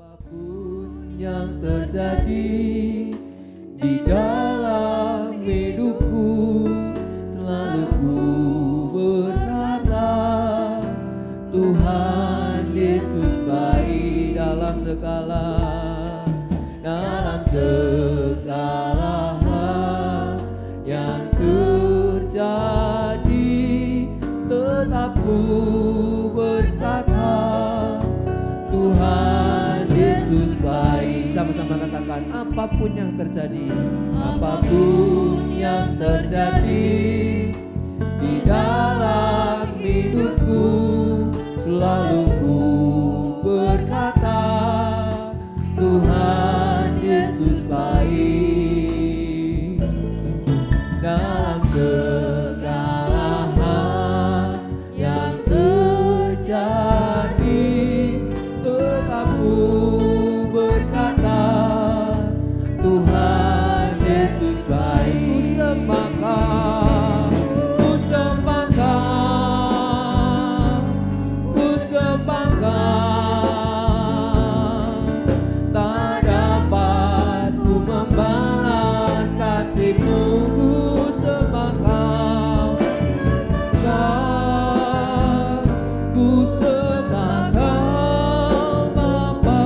Apapun yang terjadi di dalam hidupku, selalu ku berkata, Tuhan Yesus baik dalam segala hal yang terjadi. Tetap ku berkata, Tuhan Yesus baik. Sama-sama katakan, apapun yang terjadi, apapun yang terjadi di dalam hidupku, selalu ku berkata, Tuhan Yesus baik dalam segala hal yang terjadi. Tetap ku berkata, Tuhan Yesus baik. Ku sepakat, tak dapat ku membalas kasih-Mu. Ku sepakat, Bapa,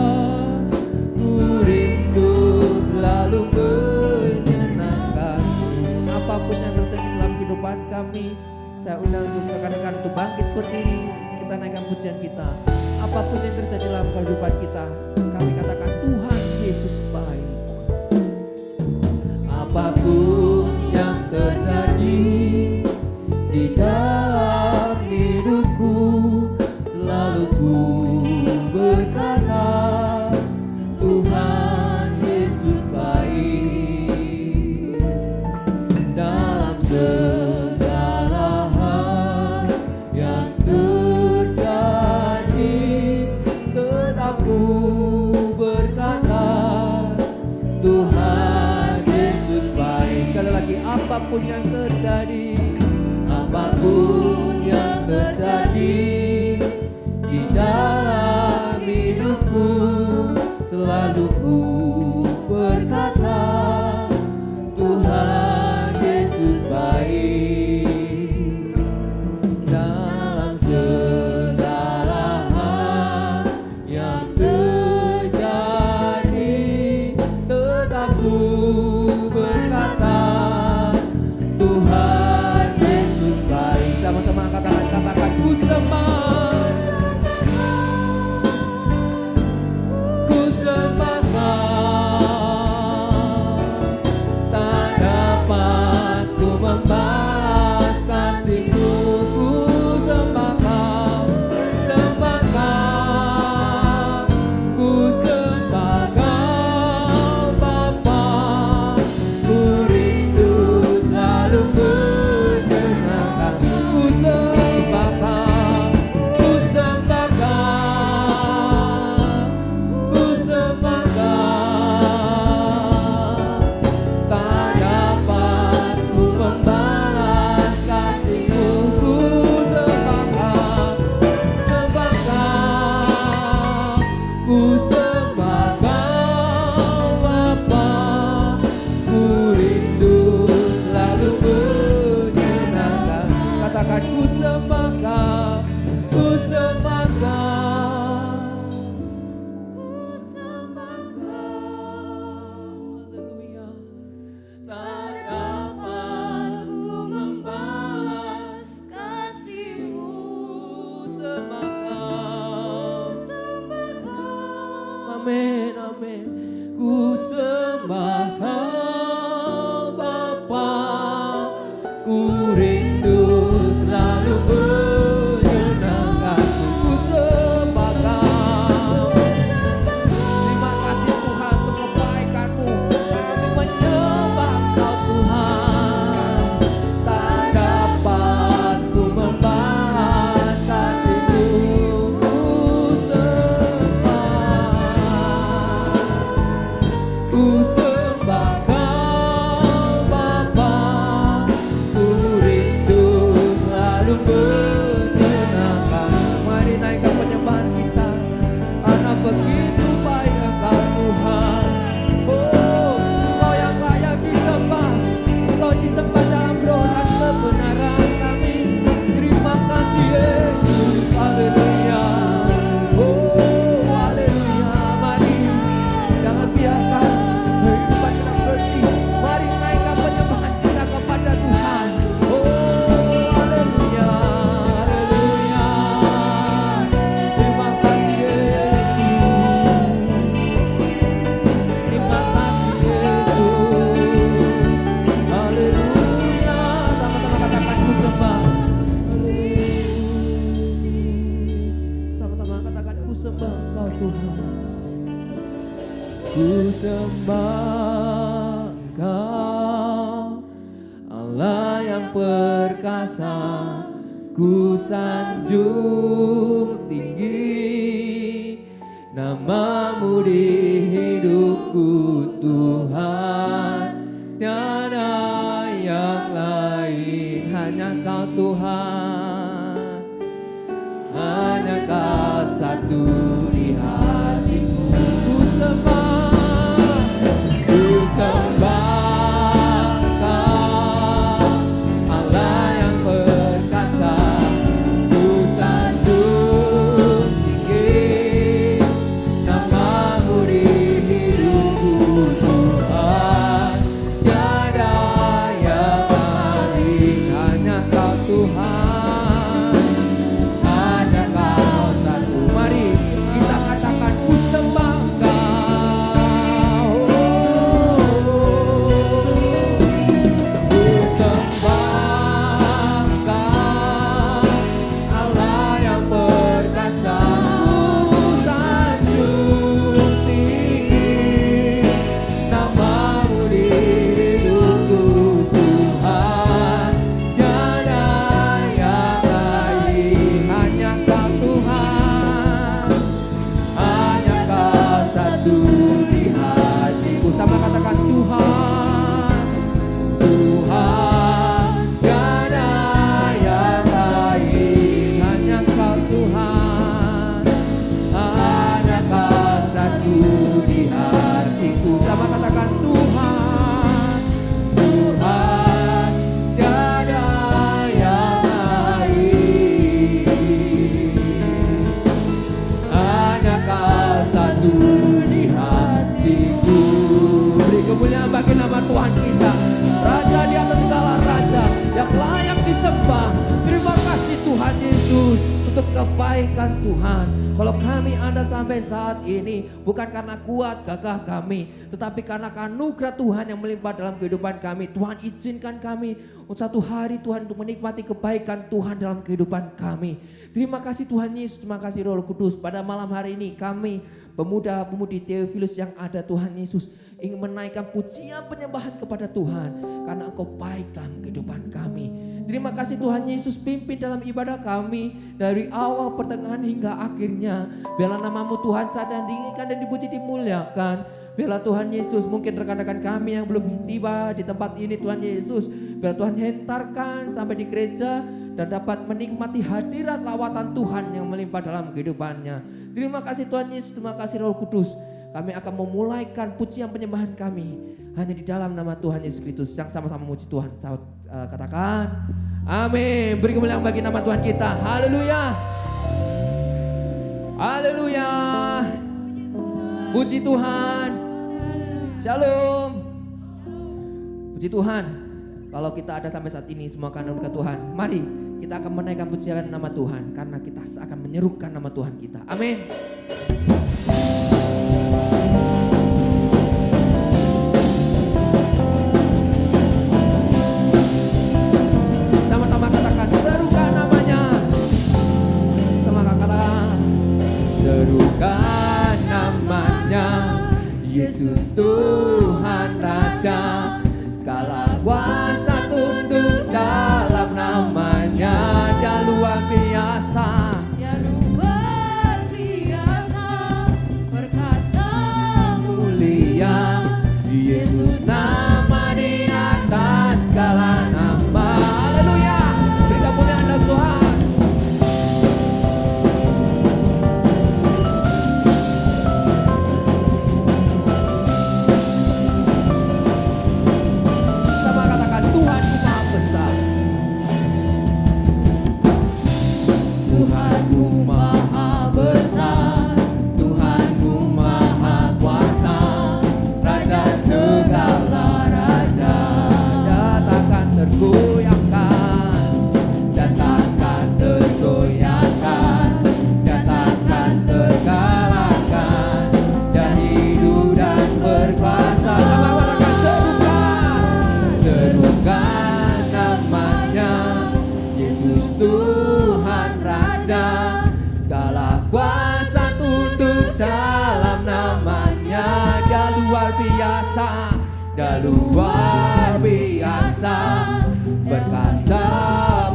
ku rindu selalu menyenangkan. Apapun yang terjadi dalam kehidupan kami, saya undang untuk rekan-rekan untuk bangkit berdiri. Kita naikkan pujian kita. Apapun yang terjadi dalam kehidupan kita, kami katakan Tuhan Yesus baik. Apapun yang terjadi di dalam hidupku, selalu ku berkata, Tuhan Yesus baik dalam segala hal yang terjadi. Tetap ku berkata, Tuhan Yesus baik. Sekali lagi, apapun yang terjadi, apapun yang terjadi di dalam hidupku, selalu ku berkata, Tuhan Yesus baik dalam segala hal yang terjadi. Tetap ku berkata, Tuhan Yesus baik. Sama-sama katakan, ku sepakat. katakan ku sembah Engkau Tuhan. Ku sembah Engkau Allah yang perkasa, ku sanjung tinggi namamu di hidupku Tuhan. Tiada yang lain, hanya Kau Tuhan, hanya Kau satu di hatiku. Ku sembah Kau Allah yang perkasa, ku sanjung tinggi namamu di hidupku Tuhan. Tiada yang lain, hanya Kau Tuhan, hanya Kau satu. Mari kita katakan ku sembah bagi nama Tuhan kita, Raja di atas segala raja, yang layak disembah. Terima kasih Tuhan Yesus untuk kebaikan Tuhan. Kalau kami ada sampai saat ini bukan karena kuat gagah kami, tetapi karena anugerah Tuhan yang melimpah dalam kehidupan kami. Tuhan izinkan kami untuk satu hari Tuhan untuk menikmati kebaikan Tuhan dalam kehidupan kami. Terima kasih Tuhan Yesus, terima kasih Roh Kudus. Pada malam hari ini kami pemuda-pemudi Theophilus yang ada Tuhan Yesus ingin menaikkan pujian penyembahan kepada Tuhan karena Engkau baik dalam kehidupan kami. Terima kasih Tuhan Yesus, pimpin dalam ibadah kami dari awal, pertengahan hingga akhirnya. Biarlah namamu Tuhan saja yang diinginkan dan dipuji, dimuliakan. Biarlah Tuhan Yesus, mungkin rekan-rekan kami yang belum tiba di tempat ini Tuhan Yesus, biar Tuhan hentarkan sampai di gereja dan dapat menikmati hadirat lawatan Tuhan yang melimpah dalam kehidupannya. Terima kasih Tuhan Yesus, terima kasih Roh Kudus. Kami akan memulaikan pujian penyembahan kami hanya di dalam nama Tuhan Yesus Kristus yang sama-sama memuji Tuhan. Katakan amin. Beri kemuliaan bagi nama Tuhan kita. Haleluya. Haleluya. Puji Tuhan. Shalom. Puji Tuhan. Kalau kita ada sampai saat ini semua karena anugerah Tuhan. Mari kita akan menaikkan pujian nama Tuhan karena kita akan menyerukan nama Tuhan kita. Amin. Sama-sama katakan serukan namanya. Sama katakan serukan namanya. Yesus Tuhan Raja, segala kuasa tunduk dalam namanya. Dia luar biasa, Dia luar biasa, perkasa mulia. Yesus nama di atas segala nama. Haleluya. Beri kemuliaan dalam Tuhan. luar biasa, perkasa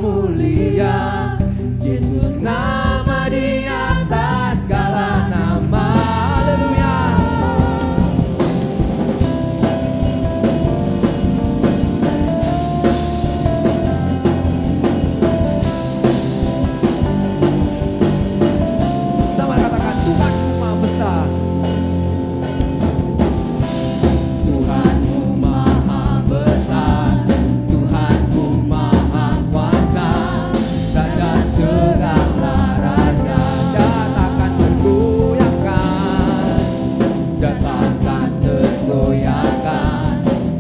mulia. Yesus nama di atas segala nama. Haleluya. Sama katakan Tuhanku maha besar. Tuhanku maha besar, Tuhanku maha kuasa, Raja segala raja, datangkan tergoyahkan, datangkan tergoyahkan,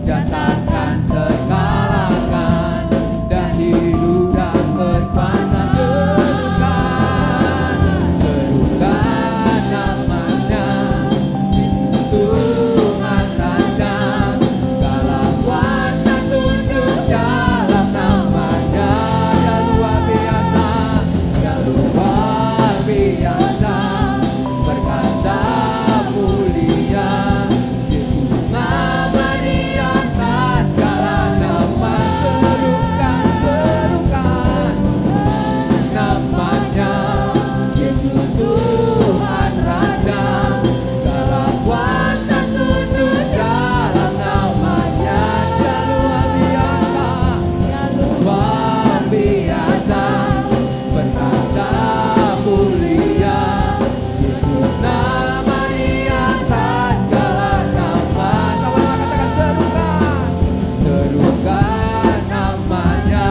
datangkan terkalahkan, dan hidup dan berkuasa serukan, serukan namanya, Yesus Tuhan Raja, segala kuasa tunduk dalam namanya. Dia luar biasa, dia luar biasa, perkasa mulia. Yesus nama di atas segala nama, serukan, serukan namanya, Yesus Tuhan Raja, segala kuasa tunduk dalam namanya. Dia luar biasa, luar biasa, perkasa mulia. Yesus nama di atas segala nama. Sama-sama katakan serukan, serukan namanya,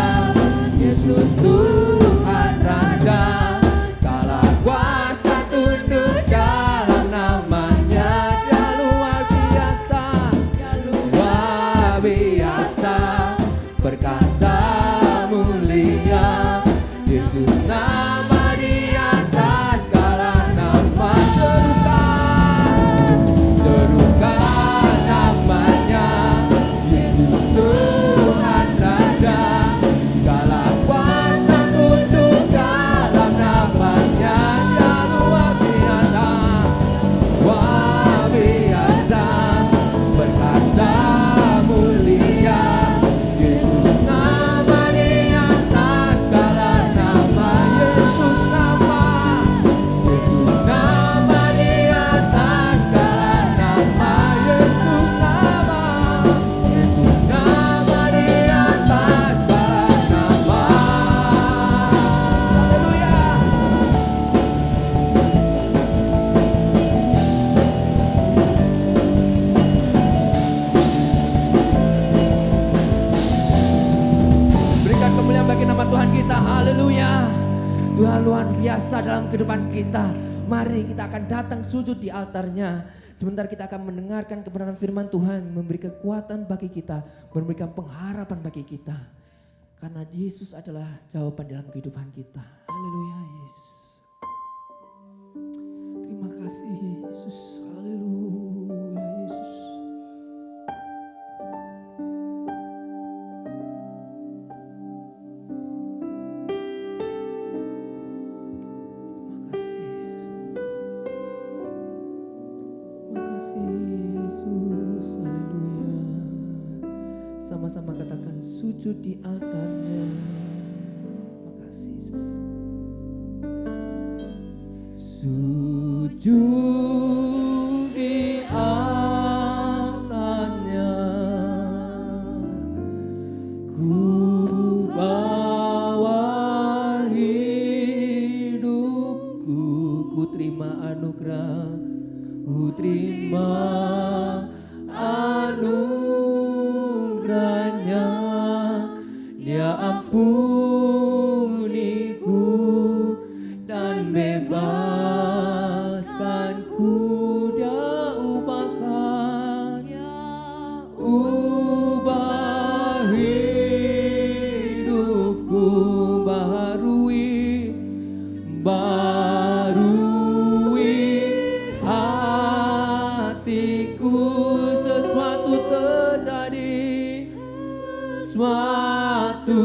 Yesus Tuhan Raja, segala kuasa tunduk dalam namanya. Dia luar biasa, luar biasa, perkasa mulia. Yesus nama di atas segala nama. Serukan, serukan namanya, Yesus Tuhan Raja, segala kuasa tunduk dalam namanya. Dia luar biasa, luar biasa, perkasa mulia. Yesus nama di atas segala nama. Yesus nama, Yesus nama di atas segala nama. Yesus nama, Yesus nama di atas segala nama. Haleluya. Berikan kemuliaan bagi nama Tuhan kita. Haleluya. Tuhan luar biasa dalam kehidupan kita. Mari kita akan datang sujud di altarnya. Sebentar kita akan mendengarkan kebenaran firman Tuhan, memberi kekuatan bagi kita, memberikan pengharapan bagi kita. Karena Yesus adalah jawaban dalam kehidupan kita. Haleluya Yesus. Terima kasih Yesus. Haleluya Yesus. Terima kasih Yesus. Terima kasih Yesus. Haleluya. Sama-sama katakan sujud di altarnya. Terima kasih Yesus. Sujud di altarnya, ku bawa hidupku, ku terima anugerah, ku terima anugerahnya. Dia ampuniku dan bebaskanku. Dia ubahkan, ubah hidupku, baharui, barui hatiku. Sesuatu terjadi, sesuatu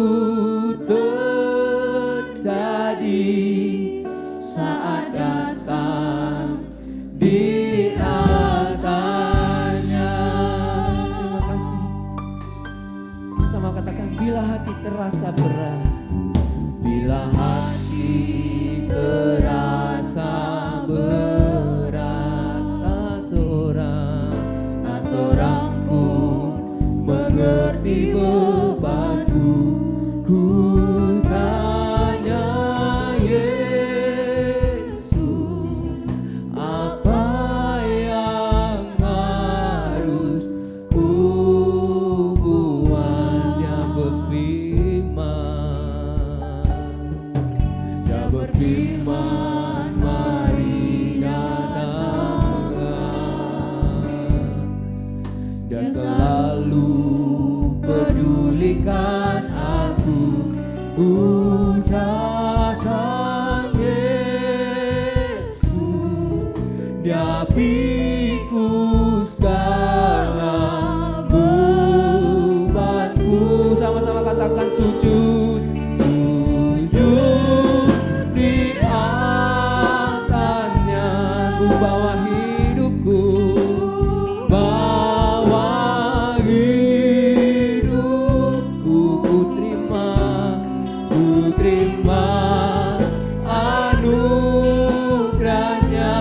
terasa berat, bila hati terasa berat, tak seorang pun mengerti bebanku. Ku tanya Yesus, apa yang harus ku buat? Dia berfirman, mari datanglah. Dia selalu pedulikan aku. Ku datang Yesus, Dia pikul segala bebanku. Sama-sama katakan sujud. Sujud di atasnya, ku bawa hidupku, bawa hidupku. Ku terima anugerahnya.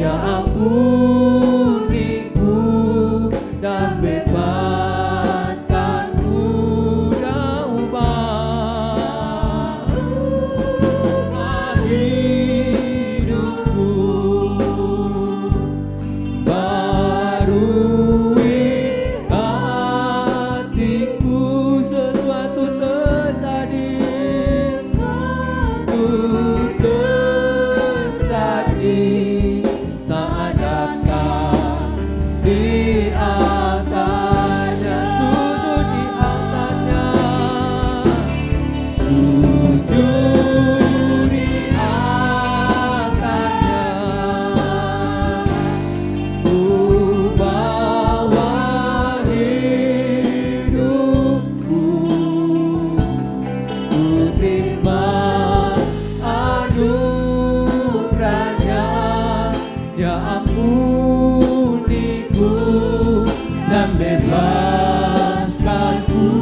Ya ampuniku dan bebaskanku. Ya ubah hidupku, barui hatiku. Sesuatu terjadi, saat datang di atasnya. Sujud di atasnya, sujud di atasnya. Ku bawa hidupku, ku terima anugerahnya. Ya ampuniku dan bebaskanku.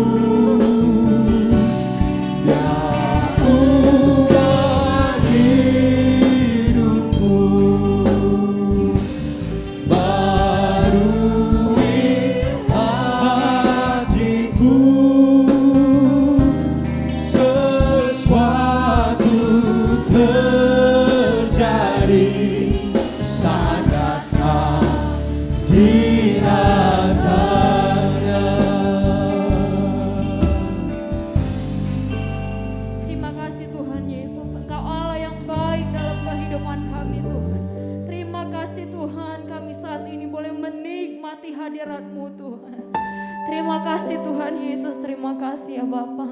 Ya ubah hidupku, barui hatiku. Sesuatu terjadi saat datang di atasnya. Terima kasih Tuhan Yesus, Engkau Allah yang baik dalam kehidupan kami Tuhan. Terima kasih Tuhan, kami saat ini boleh menikmati hadirat-Mu Tuhan. Terima kasih Tuhan Yesus, terima kasih ya Bapa.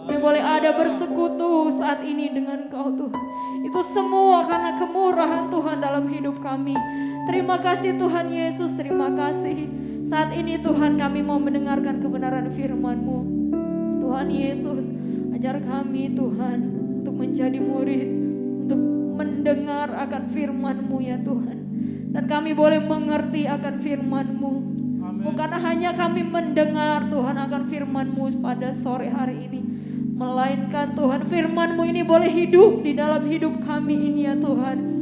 Kami boleh ada bersekutu saat ini dengan Engkau Tuhan. Itu semua karena kemurahan Tuhan dalam hidup kami. Terima kasih Tuhan Yesus, terima kasih. Saat ini Tuhan kami mau mendengarkan kebenaran firman-Mu. Tuhan Yesus, ajar kami Tuhan untuk menjadi murid, untuk mendengar akan firman-Mu ya Tuhan. Dan kami boleh mengerti akan firman-Mu. Bukan hanya kami mendengar Tuhan akan firman-Mu pada sore hari ini, melainkan Tuhan firman-Mu ini boleh hidup di dalam hidup kami ini ya Tuhan.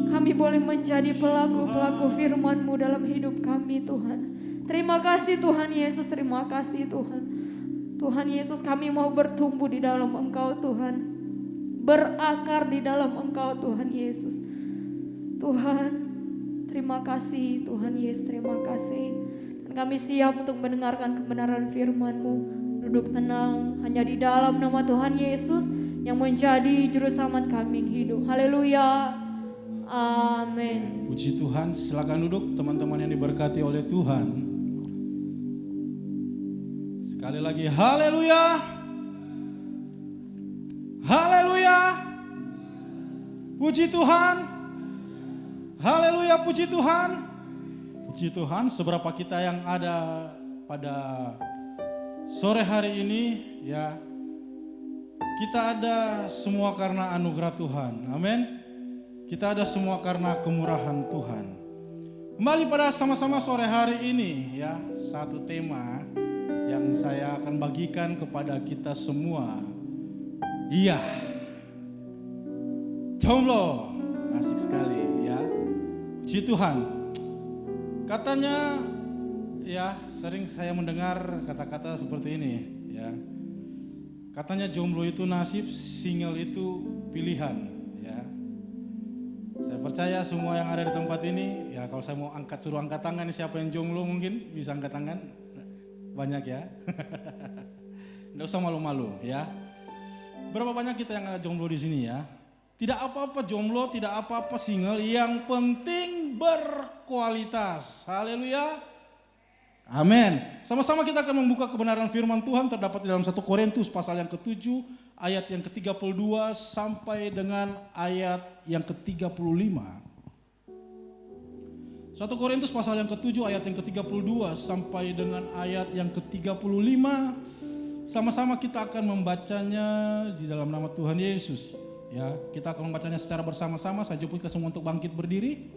Kami boleh menjadi pelaku-pelaku firman-Mu dalam hidup kami Tuhan. Terima kasih Tuhan Yesus, terima kasih Tuhan. Tuhan Yesus, kami mau bertumbuh di dalam Engkau Tuhan. Berakar di dalam Engkau Tuhan Yesus. Tuhan, terima kasih Tuhan Yesus, terima kasih. Dan kami siap untuk mendengarkan kebenaran firman-Mu. Duduk tenang hanya di dalam nama Tuhan Yesus yang menjadi juru selamat kami yang hidup. Haleluya. Amin. Puji Tuhan, silakan duduk teman-teman yang diberkati oleh Tuhan. Sekali lagi, haleluya. Haleluya. Puji Tuhan. Haleluya, puji Tuhan. Puji Tuhan, seberapa kita yang ada pada sore hari ini ya. Kita ada semua karena anugerah Tuhan. Amin. Kita ada semua karena kemurahan Tuhan. Kembali pada sama-sama sore hari ini ya, satu tema yang saya akan bagikan kepada kita semua. Iya, jomblo, asik sekali ya. Puji Tuhan. Katanya ya, sering saya mendengar kata-kata seperti ini ya. Katanya jomblo itu nasib, single itu pilihan ya. Saya percaya semua yang ada di tempat ini ya, kalau saya mau suruh angkat tangan, siapa yang jomblo mungkin bisa angkat tangan. Banyak ya. Nggak usah malu-malu ya. Berapa banyak kita yang ada jomblo di sini ya? Tidak apa-apa jomblo, tidak apa-apa single, yang penting berkualitas. Haleluya. Amin. Sama-sama kita akan membuka kebenaran firman Tuhan terdapat di dalam 1 Korintus pasal yang ke-7 ayat yang ke-32 sampai dengan ayat yang ke-35. 1 Korintus pasal yang ke-7 ayat yang ke-32 sampai dengan ayat yang ke-35. Sama-sama kita akan membacanya di dalam nama Tuhan Yesus. Ya, kita akan membacanya secara bersama-sama. Saya jemput kita semua untuk bangkit berdiri.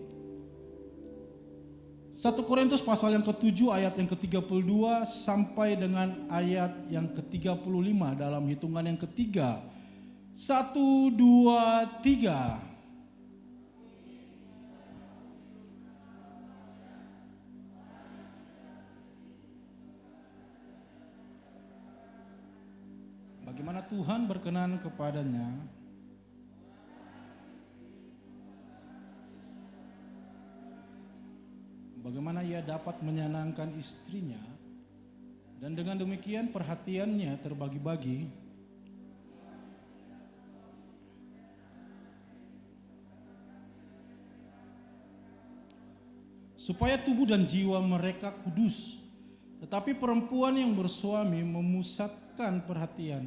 1 Korintus pasal yang ke-7 ayat yang ke-32 sampai dengan ayat yang ke-35 dalam hitungan yang ketiga. 1, 2, 3. Bagaimana Tuhan berkenan kepadanya, bagaimana ia dapat menyenangkan istrinya, dan dengan demikian perhatiannya terbagi-bagi. Supaya tubuh dan jiwa mereka kudus. Tetapi perempuan yang bersuami memusatkan perhatian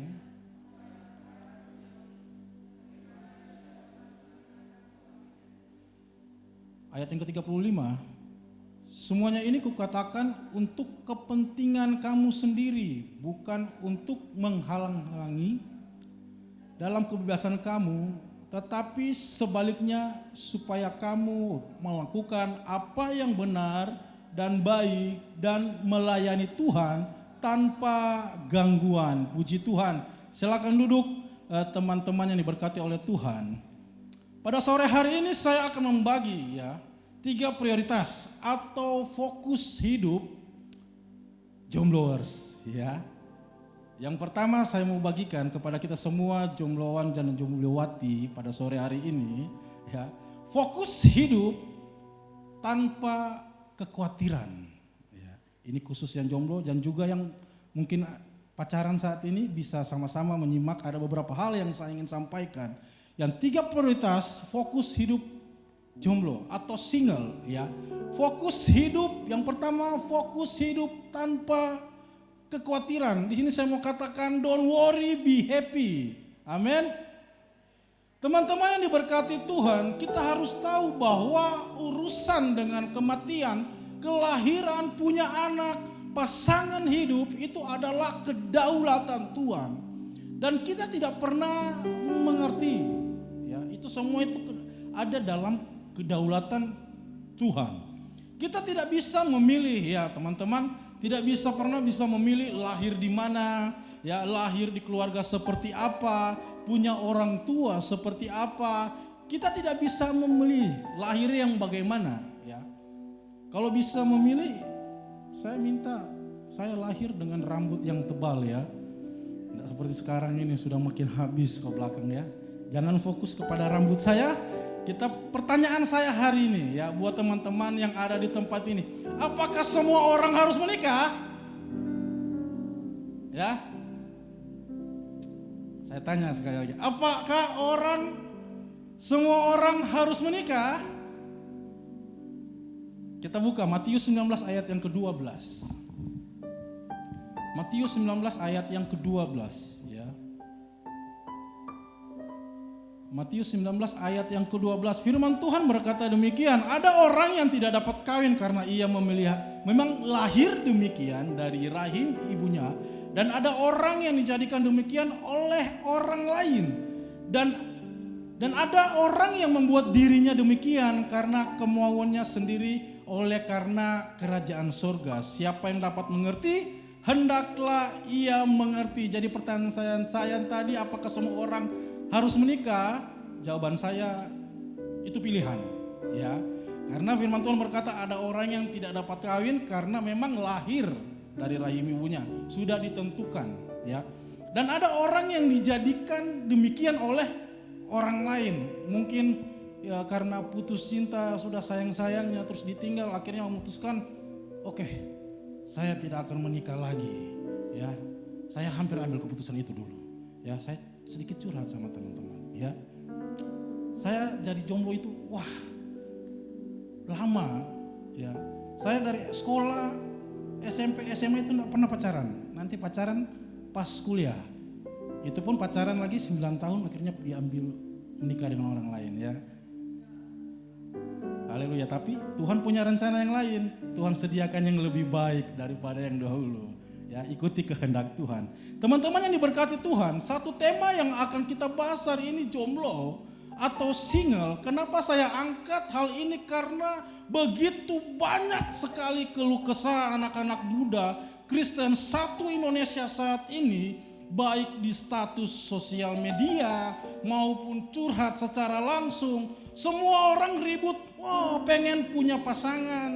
ayat yang ke-35. Semuanya ini kukatakan untuk kepentingan kamu sendiri, bukan untuk menghalang-halangi dalam kebebasan kamu, tetapi sebaliknya supaya kamu melakukan apa yang benar dan baik dan melayani Tuhan tanpa gangguan. Puji Tuhan. Silakan duduk teman-teman yang diberkati oleh Tuhan. Pada sore hari ini saya akan membagi ya 3 prioritas atau fokus hidup jombloers ya. Yang pertama saya mau bagikan kepada kita semua jombloan dan jomblowati pada sore hari ini ya. Fokus hidup tanpa kekhawatiran ya. Ini khusus yang jomblo dan juga yang mungkin pacaran saat ini bisa sama-sama menyimak. Ada beberapa hal yang saya ingin sampaikan. Yang 3 prioritas fokus hidup jomblo atau single ya. Fokus hidup yang pertama, fokus hidup tanpa kekhawatiran. Di sini saya mau katakan don't worry, be happy. Amin. Teman-teman yang diberkati Tuhan, kita harus tahu bahwa urusan dengan kematian, kelahiran, punya anak, pasangan hidup itu adalah kedaulatan Tuhan. Dan kita tidak pernah mengerti, ya, itu semua itu ada dalam kedaulatan Tuhan. Kita tidak bisa memilih ya teman-teman, tidak pernah bisa memilih lahir di mana, ya lahir di keluarga seperti apa, punya orang tua seperti apa. Kita tidak bisa memilih lahir yang bagaimana ya. Kalau bisa memilih, saya minta saya lahir dengan rambut yang tebal ya. Tidak seperti sekarang ini sudah makin habis ke belakang ya. Jangan fokus kepada rambut saya. Pertanyaan saya hari ini ya buat teman-teman yang ada di tempat ini. Apakah semua orang harus menikah? Ya. Saya tanya sekali lagi, apakah semua orang harus menikah? Kita buka Matius 19 ayat yang ke-12. Matius 19 ayat yang ke-12 ya. Matius 19 ayat yang ke-12, firman Tuhan berkata demikian, ada orang yang tidak dapat kawin karena ia memang lahir demikian dari rahim ibunya. Dan ada orang yang dijadikan demikian oleh orang lain. Dan ada orang yang membuat dirinya demikian karena kemauannya sendiri oleh karena kerajaan surga. Siapa yang dapat mengerti, hendaklah ia mengerti. Jadi pertanyaan saya tadi, apakah semua orang harus menikah? Jawaban saya itu pilihan, ya. Karena firman Tuhan berkata ada orang yang tidak dapat kawin karena memang lahir dari rahim ibunya, sudah ditentukan, ya. Dan ada orang yang dijadikan demikian oleh orang lain. Mungkin ya karena putus cinta, sudah sayang-sayangnya terus ditinggal, akhirnya memutuskan, oke, saya tidak akan menikah lagi, ya. Saya hampir ambil keputusan itu dulu, ya. Saya sedikit curhat sama teman-teman, ya. Saya jadi jomblo itu, wah, lama, ya. Saya dari sekolah SMP, SMA itu enggak pernah pacaran. Nanti pacaran pas kuliah. Itu pun pacaran lagi 9 tahun, akhirnya diambil menikah dengan orang lain, ya. Haleluya. Tapi Tuhan punya rencana yang lain. Tuhan sediakan yang lebih baik daripada yang dahulu. Ya, ikuti kehendak Tuhan. Teman-teman yang diberkati Tuhan, satu tema yang akan kita bahas hari ini, jomblo atau single. Kenapa saya angkat hal ini? Karena begitu banyak sekali keluh kesah anak-anak muda Kristen satu Indonesia saat ini, baik di status sosial media maupun curhat secara langsung. Semua orang ribut, wow, pengen punya pasangan,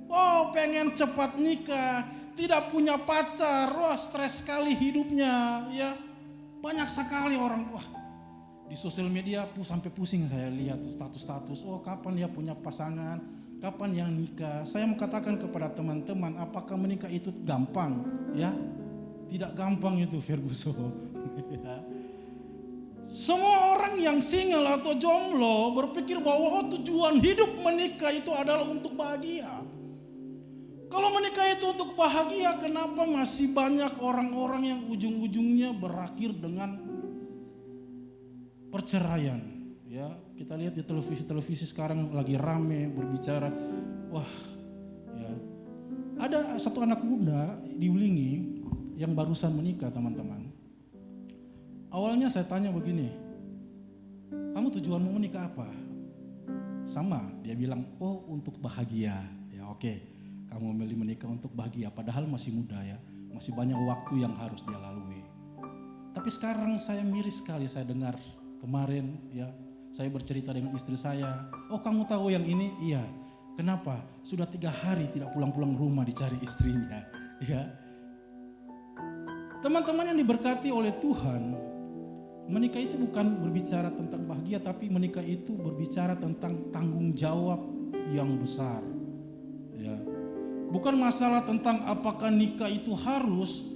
wow, pengen cepat nikah, tidak punya pacar, wah, stres sekali hidupnya, ya. Banyak sekali orang, wah, di sosial media sampai pusing saya lihat status-status, oh kapan dia punya pasangan, kapan yang nikah. Saya mau katakan kepada teman-teman, apakah menikah itu gampang? Ya, tidak gampang itu, Ferguson. Semua orang yang single atau jomblo berpikir bahwa tujuan hidup menikah itu adalah untuk bahagia. Kalau menikah itu untuk bahagia, kenapa masih banyak orang-orang yang ujung-ujungnya berakhir dengan perceraian? Ya, kita lihat di televisi sekarang lagi rame berbicara, wah, ya, ada satu anak muda di Ulingi yang barusan menikah, teman-teman. Awalnya saya tanya begini, kamu tujuanmu menikah apa? Sama, dia bilang, oh untuk bahagia. Ya oke, kamu memilih menikah untuk bahagia, padahal masih muda ya, masih banyak waktu yang harus dia lalui. Tapi sekarang saya miris sekali, saya dengar kemarin ya, saya bercerita dengan istri saya, oh kamu tahu yang ini? Iya, kenapa? Sudah 3 hari tidak pulang-pulang rumah dicari istrinya. Ya, teman-teman yang diberkati oleh Tuhan, menikah itu bukan berbicara tentang bahagia, tapi menikah itu berbicara tentang tanggung jawab yang besar. Ya. Bukan masalah tentang apakah nikah itu harus,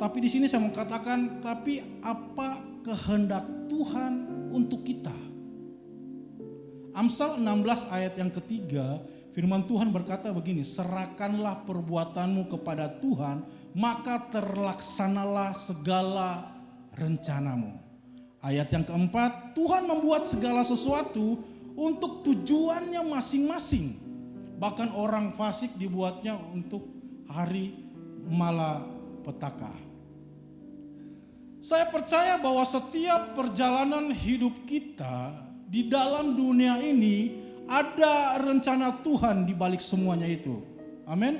tapi di sini saya mau katakan, tapi apa kehendak Tuhan untuk kita. Amsal 16 ayat yang ketiga, firman Tuhan berkata begini, serahkanlah perbuatanmu kepada Tuhan, maka terlaksanalah segala rencanamu. Ayat yang keempat, Tuhan membuat segala sesuatu untuk tujuannya masing-masing. Bahkan orang fasik dibuatnya untuk hari malapetaka. Saya percaya bahwa setiap perjalanan hidup kita di dalam dunia ini ada rencana Tuhan di balik semuanya itu. Amin.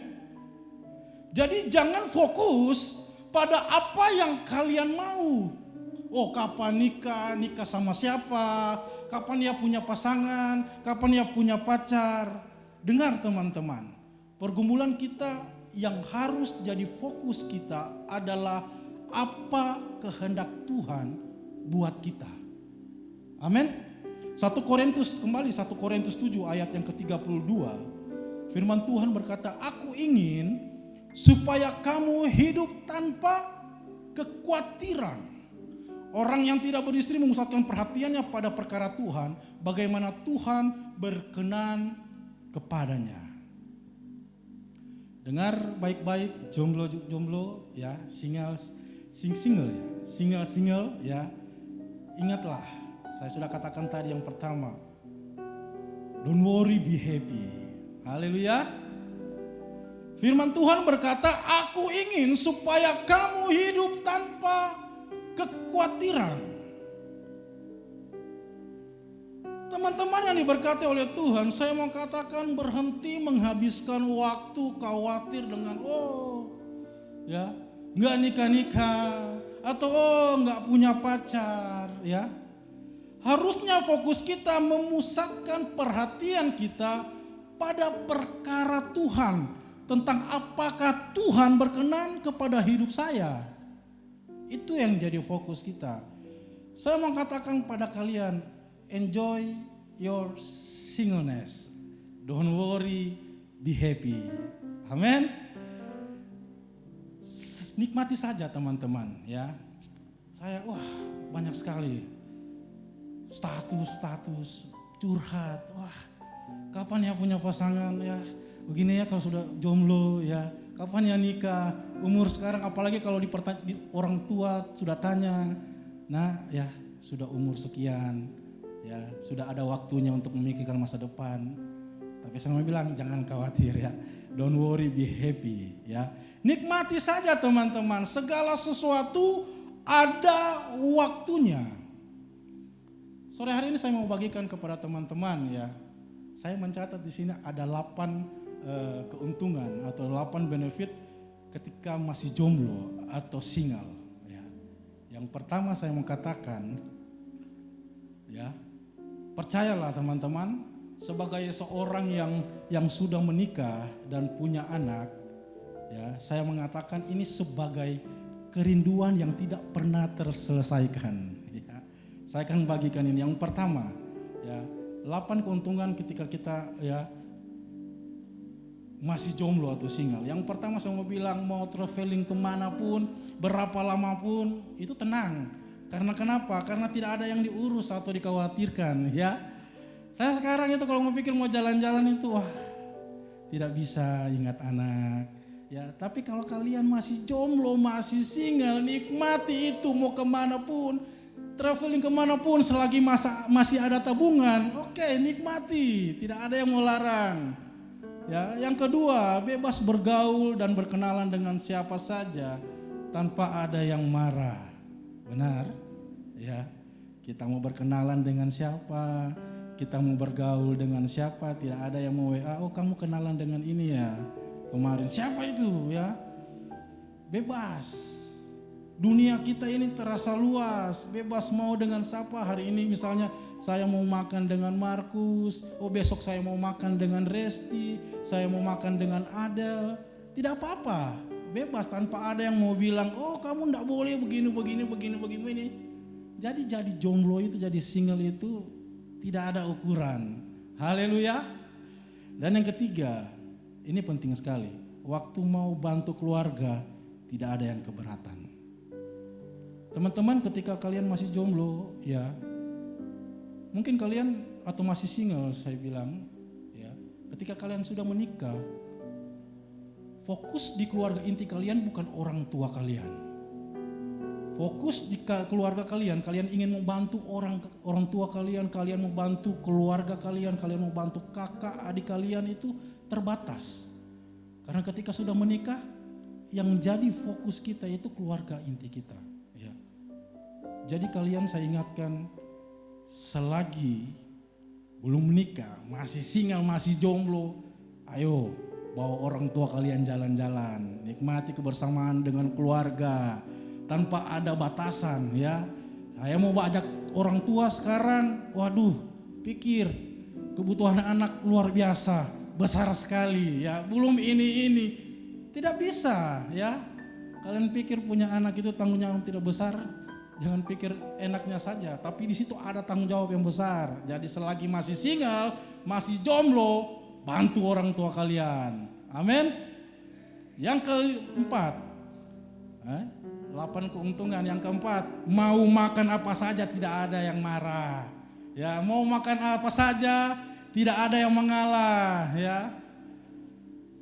Jadi jangan fokus pada apa yang kalian mau. Oh kapan nikah sama siapa, kapan dia punya pasangan, kapan dia punya pacar. Dengar teman-teman, pergumulan kita yang harus jadi fokus kita adalah apa kehendak Tuhan buat kita. Amin. 1 Korintus 7 ayat yang ke-32. Firman Tuhan berkata, aku ingin supaya kamu hidup tanpa kekhawatiran. Orang yang tidak beristri memusatkan perhatiannya pada perkara Tuhan, bagaimana Tuhan berkenan kepadanya. Dengar baik-baik, jomblo ya, single ya. Ingatlah, saya sudah katakan tadi yang pertama, don't worry, be happy. Haleluya. Firman Tuhan berkata, aku ingin supaya kamu hidup tanpa kekhawatiran. Teman-teman yang diberkati oleh Tuhan, saya mau katakan berhenti menghabiskan waktu khawatir dengan ya, nggak nikah-nikah, atau nggak punya pacar, ya. Harusnya fokus kita memusatkan perhatian kita pada perkara Tuhan, tentang apakah Tuhan berkenan kepada hidup saya. Itu yang jadi fokus kita. Saya mau katakan pada kalian, enjoy your singleness. Don't worry, be happy. Amin. Nikmati saja teman-teman, ya. Saya banyak sekali status curhat. Kapan ya punya pasangan ya? Begini ya kalau sudah jomblo ya. Kapan ya nikah? Umur sekarang apalagi kalau orang tua sudah tanya. Nah, ya sudah umur sekian. Ya, sudah ada waktunya untuk memikirkan masa depan. Tapi saya mau bilang jangan khawatir ya. Don't worry, be happy ya. Nikmati saja teman-teman, segala sesuatu ada waktunya. Sore hari ini saya mau bagikan kepada teman-teman ya. Saya mencatat di sini ada 8 keuntungan atau 8 benefit ketika masih jomblo atau single ya. Yang pertama saya mau katakan ya, percayalah teman-teman, sebagai seorang yang sudah menikah dan punya anak ya, saya mengatakan ini sebagai kerinduan yang tidak pernah terselesaikan ya. Saya akan bagikan ini. Yang pertama ya, 8 keuntungan ketika kita ya masih jomblo atau single. Yang pertama saya mau bilang, mau traveling kemanapun, berapa lama pun, itu tenang. Karena kenapa? Karena tidak ada yang diurus atau dikhawatirkan ya. Saya sekarang itu kalau mau pikir mau jalan-jalan itu tidak bisa, ingat anak. Ya, tapi kalau kalian masih jomblo, masih single, nikmati itu, mau kemanapun, traveling kemanapun selagi masih ada tabungan, oke, nikmati, tidak ada yang mau larang. Ya, yang kedua, bebas bergaul dan berkenalan dengan siapa saja tanpa ada yang marah. Benar? Ya, kita mau berkenalan dengan siapa, kita mau bergaul dengan siapa, tidak ada yang mau WA, kamu kenalan dengan ini ya. Kemarin siapa itu ya? Bebas. Dunia kita ini terasa luas, bebas mau dengan siapa. Hari ini misalnya saya mau makan dengan Markus, besok saya mau makan dengan Resti, saya mau makan dengan Adel. Tidak apa-apa, bebas tanpa ada yang mau bilang, kamu enggak boleh begini. Jadi jomblo itu, jadi single itu tidak ada ukuran. Haleluya. Dan yang ketiga, ini penting sekali. Waktu mau bantu keluarga, tidak ada yang keberatan. Teman-teman, ketika kalian masih jomblo, ya, mungkin kalian atau masih single, saya bilang, ya, ketika kalian sudah menikah, fokus di keluarga inti kalian bukan orang tua kalian. Fokus di keluarga kalian ingin membantu orang tua kalian mau bantu keluarga kalian mau bantu kakak, adik kalian itu terbatas. Karena ketika sudah menikah, yang menjadi fokus kita itu keluarga inti kita. Ya. Jadi kalian saya ingatkan, selagi belum menikah, masih single, masih jomblo, ayo bawa orang tua kalian jalan-jalan, nikmati kebersamaan dengan keluarga tanpa ada batasan ya. Saya mau ajak orang tua sekarang, pikir kebutuhan anak luar biasa, besar sekali ya, belum ini tidak bisa ya. Kalian pikir punya anak itu tanggung jawab tidak besar, jangan pikir enaknya saja, tapi di situ ada tanggung jawab yang besar. Jadi selagi masih single, masih jomblo, bantu orang tua kalian. Amin. Yang keempat, 8 keuntungan. Yang keempat, mau makan apa saja tidak ada yang marah. Ya, mau makan apa saja tidak ada yang mengalah ya.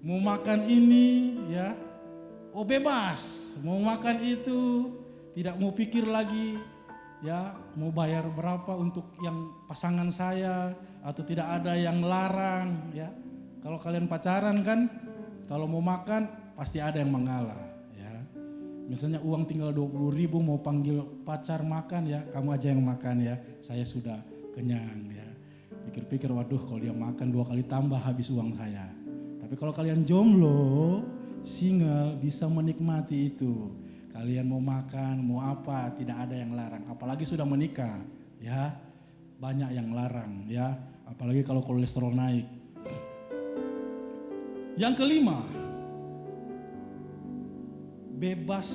Mau makan ini ya, bebas. Mau makan itu, tidak mau pikir lagi ya, mau bayar berapa untuk yang pasangan saya, atau tidak ada yang larang ya. Kalau kalian pacaran kan, kalau mau makan pasti ada yang mengalah ya. Misalnya uang tinggal 20.000 mau panggil pacar makan ya, kamu aja yang makan ya, saya sudah kenyang ya. Pikir-pikir, kalau dia makan 2 kali tambah habis uang saya. Tapi kalau kalian jomblo, single bisa menikmati itu. Kalian mau makan, mau apa, tidak ada yang larang. Apalagi sudah menikah, ya banyak yang larang, ya. Apalagi kalau kolesterol naik. Yang kelima, bebas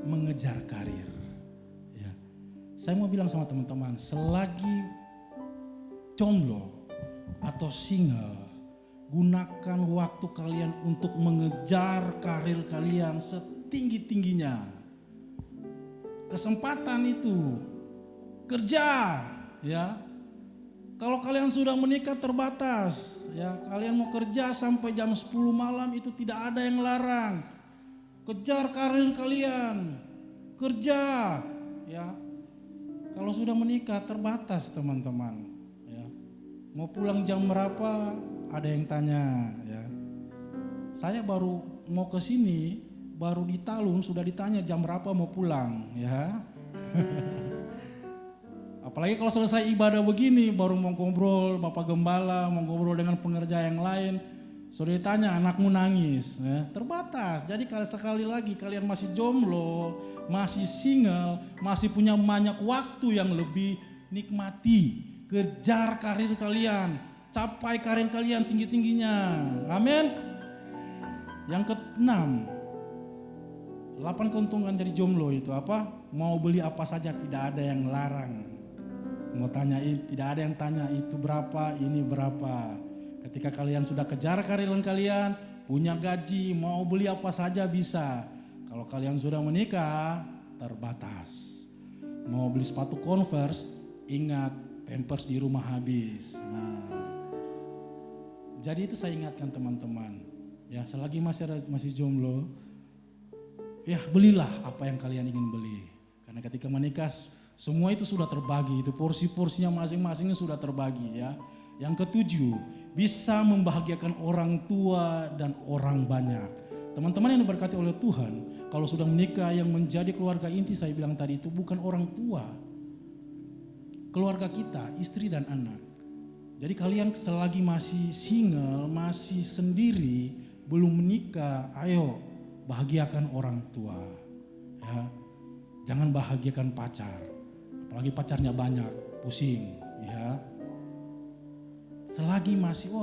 mengejar karir. Ya. Saya mau bilang sama teman-teman, selagi jomblo atau single, gunakan waktu kalian untuk mengejar karir kalian setinggi-tingginya. Kesempatan itu kerja, ya. Kalau kalian sudah menikah terbatas, ya. Kalian mau kerja sampai jam 10 malam itu tidak ada yang larang. Kejar karir kalian, kerja, ya. Kalau sudah menikah terbatas, teman-teman, ya. Mau pulang jam berapa? Ada yang tanya, ya. Saya baru mau ke sini, baru di Talun sudah ditanya jam berapa mau pulang, ya. Apalagi kalau selesai ibadah begini, baru mau ngobrol, Bapak Gembala mau ngobrol dengan pengerja yang lain, sudah ditanya anakmu nangis, ya. Terbatas. Jadi kalau sekali lagi kalian masih jomblo, masih single, masih punya banyak waktu yang lebih, nikmati, kejar karir kalian, capai karir kalian tinggi-tingginya. Amin. Yang keenam, 8 keuntungan jadi jomblo itu apa? Mau beli apa saja tidak ada yang larang. Mau tanyain, tidak ada yang tanya itu berapa, ini berapa. Ketika kalian sudah kejar karir kalian, punya gaji, mau beli apa saja bisa. Kalau kalian sudah menikah, terbatas. Mau beli sepatu Converse, ingat Pampers di rumah habis. Nah, jadi itu saya ingatkan teman-teman, ya selagi masih jomblo, ya belilah apa yang kalian ingin beli. Karena ketika menikah semua itu sudah terbagi, itu porsi-porsinya masing-masing sudah terbagi, ya. Yang ketujuh, bisa membahagiakan orang tua dan orang banyak. Teman-teman yang diberkati oleh Tuhan, kalau sudah menikah yang menjadi keluarga inti saya bilang tadi itu bukan orang tua. Keluarga kita, istri dan anak. Jadi kalian selagi masih single, masih sendiri, belum menikah, ayo bahagiakan orang tua. Ya. Jangan bahagiakan pacar. Apalagi pacarnya banyak, pusing, ya. Selagi masih,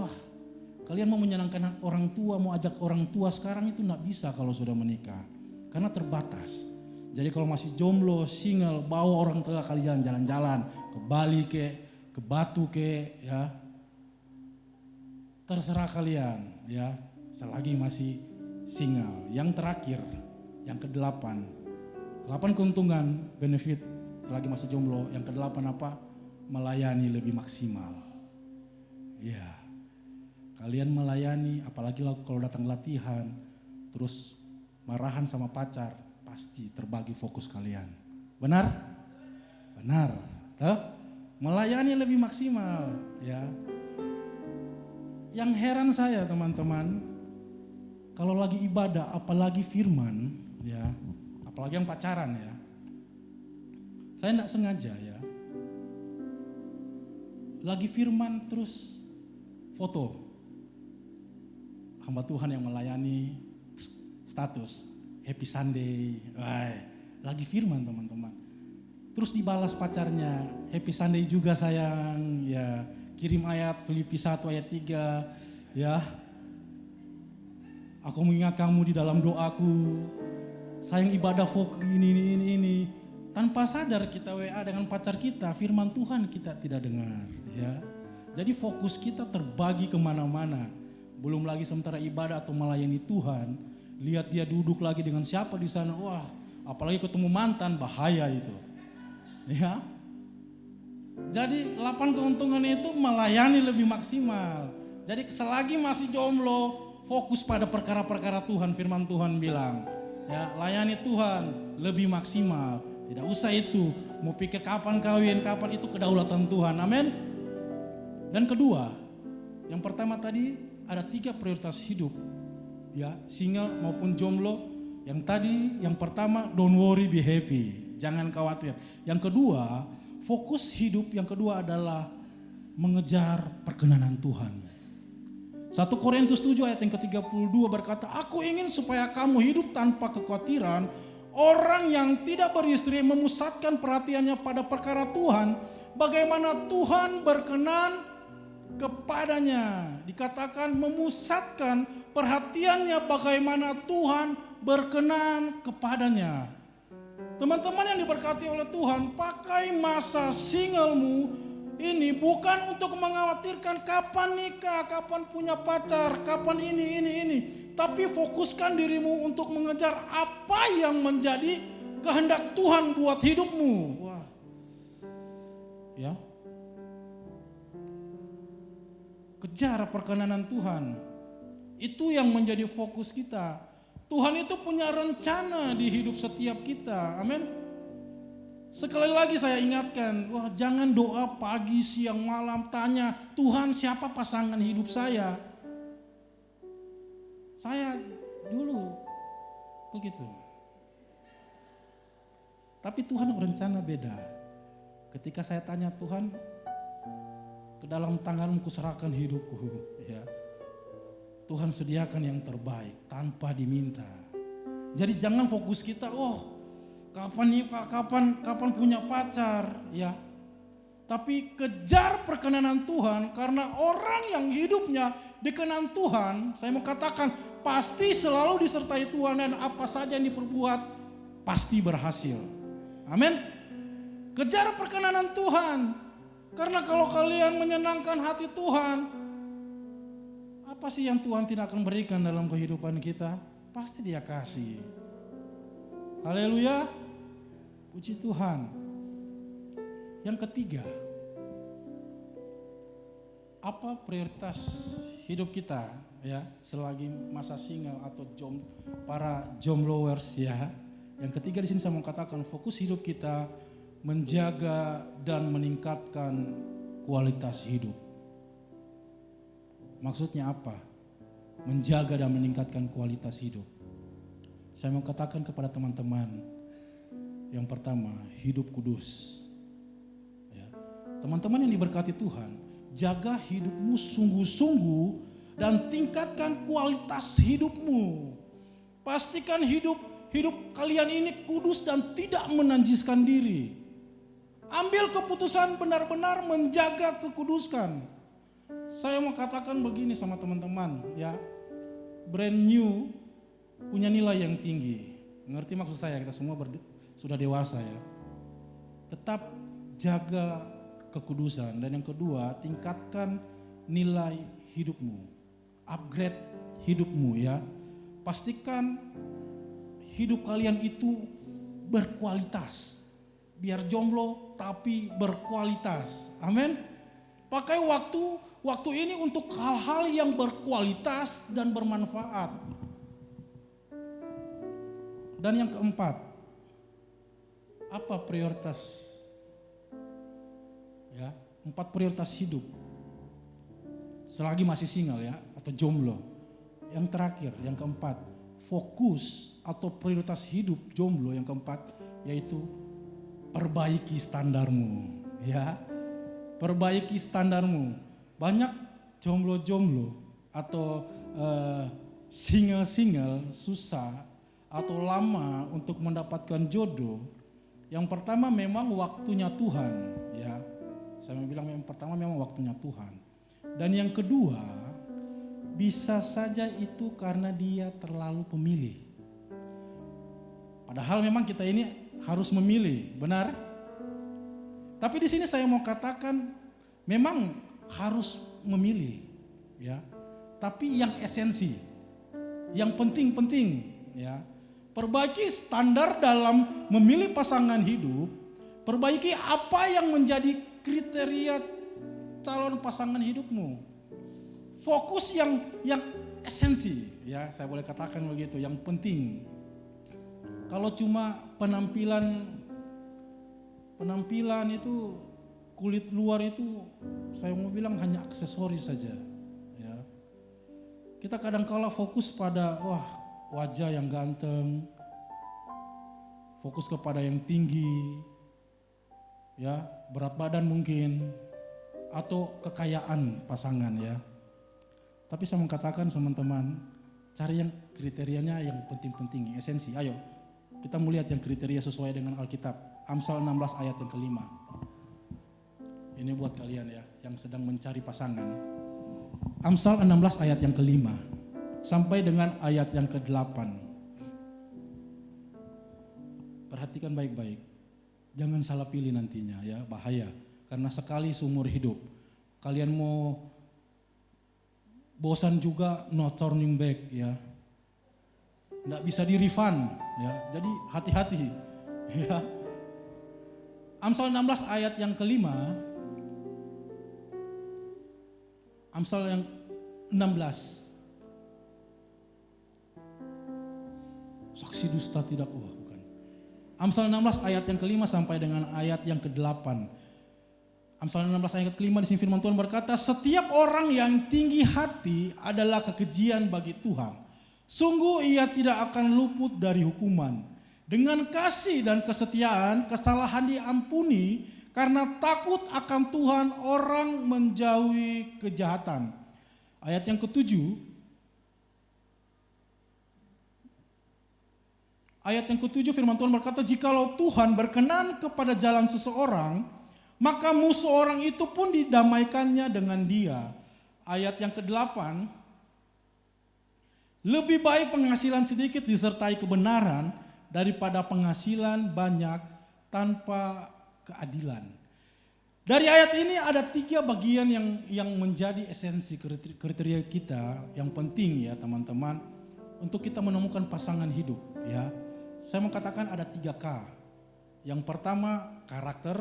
kalian mau menyenangkan orang tua, mau ajak orang tua sekarang itu enggak bisa kalau sudah menikah. Karena terbatas. Jadi kalau masih jomblo, single, bawa orang tua kalian jalan-jalan, ke Bali ke Batu ya. Terserah kalian, ya. Selagi masih single. Yang terakhir, yang ke-8. 8 keuntungan, benefit selagi masih jomblo. Yang ke-8 apa? Melayani lebih maksimal. Ya, kalian melayani, apalagi kalau datang latihan, terus marahan sama pacar, pasti terbagi fokus kalian. Benar? Benar. Melayani lebih maksimal, ya. Yang heran saya teman-teman, kalau lagi ibadah, apalagi firman, ya, apalagi yang pacaran, ya. Saya enggak sengaja, ya. Lagi firman terus foto. Hamba Tuhan yang melayani, status Happy Sunday. Lagi firman teman-teman. Terus dibalas pacarnya, Happy Sunday juga sayang, ya. Kirim ayat Filipi 1 ayat 3, ya. Aku mengingat kamu di dalam doaku. Sayang ibadah ini. Tanpa sadar kita WA dengan pacar kita, firman Tuhan kita tidak dengar, ya. Jadi fokus kita terbagi kemana-mana. Belum lagi sementara ibadah atau melayani Tuhan, lihat dia duduk lagi dengan siapa di sana. Wah, apalagi ketemu mantan, bahaya itu. Ya. Jadi 8 keuntungan itu melayani lebih maksimal. Jadi selagi masih jomblo, fokus pada perkara-perkara Tuhan, firman Tuhan bilang. Ya, layani Tuhan lebih maksimal. Tidak usah itu, mau pikir kapan kawin, kapan itu kedaulatan Tuhan. Amin. Dan kedua, yang pertama tadi ada 3 prioritas hidup, ya, single maupun jomblo. Yang tadi, yang pertama, don't worry, be happy, jangan khawatir. Yang kedua, fokus hidup yang kedua adalah mengejar perkenanan Tuhan. 1 Korintus 7 ayat yang ke-32 berkata, aku ingin supaya kamu hidup tanpa kekhawatiran. Orang yang tidak beristri memusatkan perhatiannya pada perkara Tuhan, bagaimana Tuhan berkenan kepadanya. Dikatakan memusatkan perhatiannya bagaimana Tuhan berkenan kepadanya. Teman-teman yang diberkati oleh Tuhan, pakai masa singlemu ini bukan untuk mengkhawatirkan kapan nikah, kapan punya pacar, kapan ini. Tapi fokuskan dirimu untuk mengejar apa yang menjadi kehendak Tuhan buat hidupmu. Wah. Ya. Kejar perkenanan Tuhan. Itu yang menjadi fokus kita. Tuhan itu punya rencana di hidup setiap kita. Amin. Sekali lagi saya ingatkan, wah jangan doa pagi, siang, malam tanya, Tuhan siapa pasangan hidup saya? Saya dulu begitu. Tapi Tuhan berencana beda. Ketika saya tanya Tuhan, ke dalam tangan-Mu kuserahkan hidupku, ya. Tuhan sediakan yang terbaik tanpa diminta. Jadi jangan fokus kita, kapan nikah, kapan punya pacar, ya. Tapi kejar perkenanan Tuhan, karena orang yang hidupnya dikenan Tuhan, saya mau katakan pasti selalu disertai Tuhan, dan apa saja yang diperbuat pasti berhasil. Amin. Kejar perkenanan Tuhan, karena kalau kalian menyenangkan hati Tuhan, apa sih yang Tuhan tidak akan berikan dalam kehidupan kita? Pasti Dia kasih. Haleluya. Puji Tuhan. Yang ketiga, apa prioritas hidup kita ya selagi masa single atau para jombloers ya? Yang ketiga di sini saya mau katakan fokus hidup kita menjaga dan meningkatkan kualitas hidup. Maksudnya apa? Menjaga dan meningkatkan kualitas hidup. Saya mau katakan kepada teman-teman, yang pertama, hidup kudus. Ya. Teman-teman yang diberkati Tuhan, jaga hidupmu sungguh-sungguh dan tingkatkan kualitas hidupmu. Pastikan hidup kalian ini kudus dan tidak menanjiskan diri. Ambil keputusan benar-benar menjaga kekudusan. Saya mau katakan begini sama teman-teman ya, brand new punya nilai yang tinggi. Ngerti maksud saya, kita semua sudah dewasa ya. Tetap jaga kekudusan, dan yang kedua tingkatkan nilai hidupmu, upgrade hidupmu ya. Pastikan hidup kalian itu berkualitas, biar jomblo tapi berkualitas, amin. Pakai waktu ini untuk hal-hal yang berkualitas dan bermanfaat. Dan yang keempat, apa prioritas? Ya, 4 prioritas hidup selagi masih single ya atau jomblo. Yang terakhir, yang keempat, fokus atau prioritas hidup jomblo yang keempat yaitu perbaiki standarmu, ya. Perbaiki standarmu. Banyak jomblo-jomblo atau single-single susah atau lama untuk mendapatkan jodoh. Yang pertama memang waktunya Tuhan, ya. Saya mau bilang yang pertama memang waktunya Tuhan. Dan yang kedua, bisa saja itu karena dia terlalu pemilih. Padahal memang kita ini harus memilih, benar? Tapi di sini saya mau katakan memang harus memilih, ya. Tapi yang esensi, yang penting-penting, ya. Perbaiki standar dalam memilih pasangan hidup. Perbaiki apa yang menjadi kriteria calon pasangan hidupmu. Fokus yang esensi, ya. Saya boleh katakan begitu, yang penting. Kalau cuma penampilan itu, kulit luar itu, saya mau bilang hanya aksesoris saja, ya. Kita kadang-kala fokus pada wajah yang ganteng, fokus kepada yang tinggi, ya, berat badan mungkin, atau kekayaan pasangan, ya. Tapi saya mau katakan teman-teman, cari yang kriterianya yang penting-penting, yang esensi. Ayo, kita mau lihat yang kriteria sesuai dengan Alkitab. Amsal 16 ayat yang kelima. Ini buat kalian ya, yang sedang mencari pasangan. Amsal 16 ayat yang kelima sampai dengan ayat yang ke-8. Perhatikan baik-baik. Jangan salah pilih nantinya ya, bahaya. Karena sekali seumur hidup. Kalian mau bosan juga, no turning back ya. Nggak bisa di refund ya. Jadi hati-hati ya. Amsal 16 ayat yang kelima. Amsal yang 16. Saksi dusta tidak bukan. Amsal 16 ayat yang kelima sampai dengan ayat yang ke-8. Amsal 16 ayat kelima di sini firman Tuhan berkata, setiap orang yang tinggi hati adalah kekejian bagi Tuhan. Sungguh ia tidak akan luput dari hukuman. Dengan kasih dan kesetiaan kesalahan diampuni, karena takut akan Tuhan orang menjauhi kejahatan. Ayat yang ke-7. Ayat yang ke-7 firman Tuhan berkata, jikalau Tuhan berkenan kepada jalan seseorang, maka musuh orang itu pun didamaikannya dengan dia. Ayat yang ke-8, lebih baik penghasilan sedikit disertai kebenaran daripada penghasilan banyak tanpa keadilan. Dari ayat ini ada 3 bagian yang menjadi esensi kriteria kita yang penting ya teman-teman untuk kita menemukan pasangan hidup ya. Saya mau katakan ada 3K. Yang pertama karakter,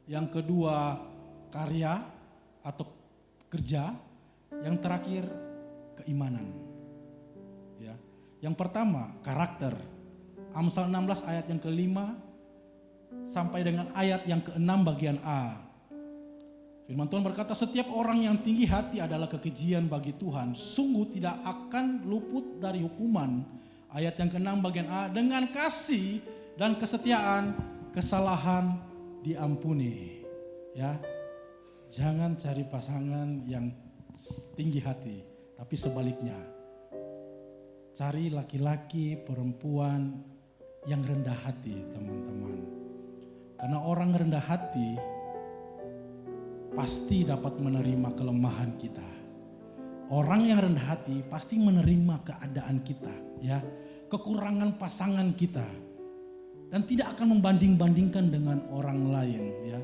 yang kedua karya atau kerja, yang terakhir keimanan. Ya. Yang pertama karakter. Amsal 16 ayat yang kelima sampai dengan ayat yang ke-6 bagian A. Firman Tuhan berkata, setiap orang yang tinggi hati adalah kekejian bagi Tuhan, sungguh tidak akan luput dari hukuman. Ayat yang ke-6 bagian A, dengan kasih dan kesetiaan kesalahan diampuni. Ya, jangan cari pasangan yang tinggi hati, tapi sebaliknya. Cari laki-laki, perempuan yang rendah hati, teman-teman. Karena orang rendah hati pasti dapat menerima kelemahan kita. Orang yang rendah hati pasti menerima keadaan kita, ya, kekurangan pasangan kita. Dan tidak akan membanding-bandingkan dengan orang lain, ya.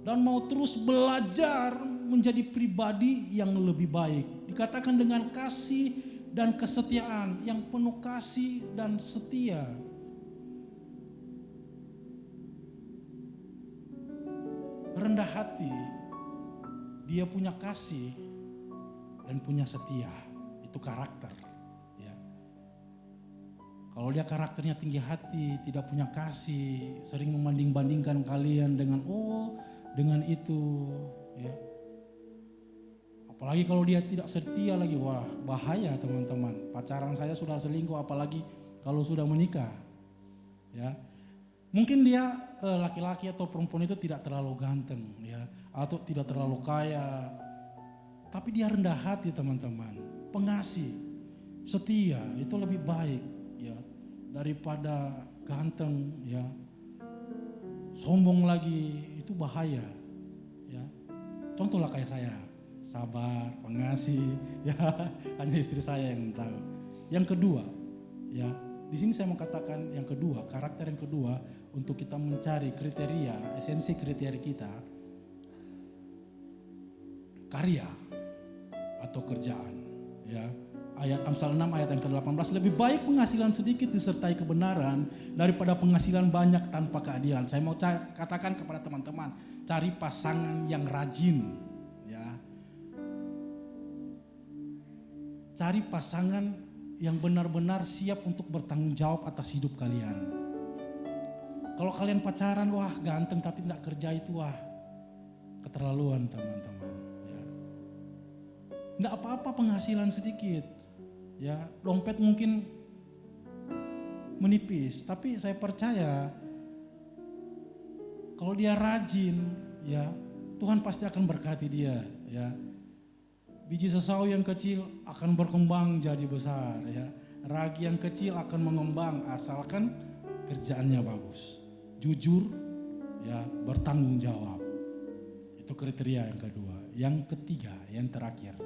Dan mau terus belajar menjadi pribadi yang lebih baik. Dikatakan dengan kasih dan kesetiaan, yang penuh kasih dan setia. Rendah hati, dia punya kasih dan punya setia. Itu karakter. Ya. Kalau dia karakternya tinggi hati, tidak punya kasih, sering membanding-bandingkan kalian dengan itu, ya. Apalagi kalau dia tidak setia lagi, wah bahaya teman-teman. Pacaran saya sudah selingkuh, apalagi kalau sudah menikah, ya. Mungkin dia laki-laki atau perempuan itu tidak terlalu ganteng, ya, atau tidak terlalu kaya, tapi dia rendah hati teman-teman, pengasih, setia, itu lebih baik, ya, daripada ganteng, ya, sombong lagi, itu bahaya, ya. Contohlah kayak saya, sabar, pengasih, ya, hanya istri saya yang tahu. Yang kedua, ya, di sini saya mau katakan yang kedua, karakter yang kedua untuk kita mencari kriteria, esensi kriteria kita, karya atau kerjaan, ya. Ayat Amsal 6 ayat yang ke-18, lebih baik penghasilan sedikit disertai kebenaran daripada penghasilan banyak tanpa keadilan. Saya mau katakan kepada teman-teman, cari pasangan yang rajin, ya. Cari pasangan yang benar-benar siap untuk bertanggung jawab atas hidup kalian. Kalau kalian pacaran, wah ganteng tapi tidak kerja, itu wah keterlaluan teman-teman. Ya. Tidak apa-apa penghasilan sedikit, ya, dompet mungkin menipis, tapi saya percaya kalau dia rajin, ya, Tuhan pasti akan berkati dia, ya. Biji sesawi yang kecil akan berkembang jadi besar ya. Ragi yang kecil akan mengembang asalkan kerjaannya bagus. Jujur ya, bertanggung jawab. Itu kriteria yang kedua. Yang ketiga, yang terakhir,